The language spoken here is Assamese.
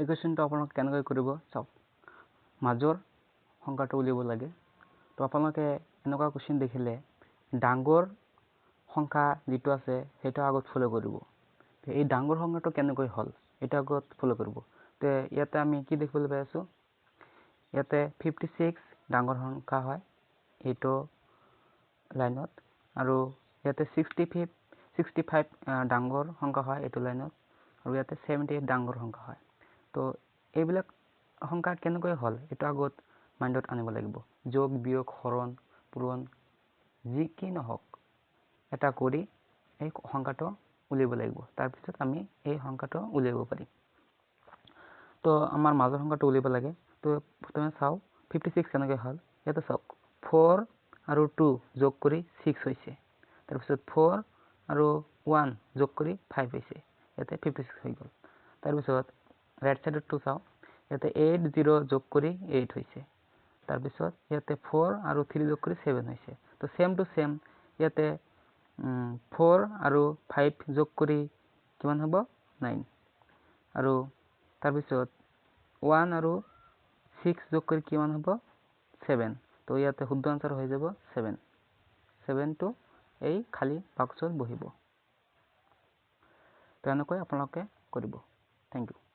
এই কুৱেশ্যনটো আপোনালোকে কেনেকৈ কৰিব চাওক মাজৰ সংখ্যাটো উলিয়াব লাগে তো আপোনালোকে এনেকুৱা কুৱেশ্যন দেখিলে ডাঙৰ সংখ্যা যেটো আছে সেটা আগত ফলো কৰিব এই ডাঙৰ সংখ্যাটো কেনেকৈ হল এটা আগত ফলো কৰিব তে ইয়াতে আমি কি দেখিবলৈ পাই আছো ইয়াতে 56 ডাঙৰ সংখ্যা হয় এটো লাইনত আৰু ইয়াতে 65 ডাঙৰ সংখ্যা হয় এটো লাইনত আৰু ইয়াতে 78 ডাঙৰ সংখ্যা হয় তো এইবিলাক সংখ্যা কেনেকৈ হল এটা আগত মাইন্ডত আনিব লাগিব যোগ বিয়োগ হৰণ পূৰণ যি কি নহওক এটা কৰি এই সংখ্যাটো উলিয়াব লাগিব তাৰ পিছত আমি এই সংখ্যাটো উলিয়াব পাৰিম তো আমাৰ মাজৰ সংখ্যাটো উলিয়াব লাগে তো প্ৰথমে চাও 56 কেনেকৈ হল এটা চাওক 4 আৰু 2 যোগ কৰি 6 হৈছে তাৰ পিছত 4 আৰু 1 যোগ কৰি 5 হৈছে ইয়াতে 56 হৈ গল তাৰ পিছত ৰাইট সাইডত টু চাও ইয়াতে 8 0 যোগ কৰি 8 হৈছে তাৰ পিছত ইয়াতে 4 আৰু 3 যোগ কৰি 7 হৈছে তো সেম টু সেম ইয়াতে 4 আৰু 5 যোগ কৰি কিমান হ'ব 9 আৰু তাৰ পিছত 1 আৰু 6 যোগ কৰি কিমান হ'ব 7 তো ইয়াতে শুদ্ধ আনসাৰ হৈ যাব 7 টো এই খালি বাক্সত বহিব তো এনেকৈ আপোনালোকে কৰিব থ্যাংক ইউ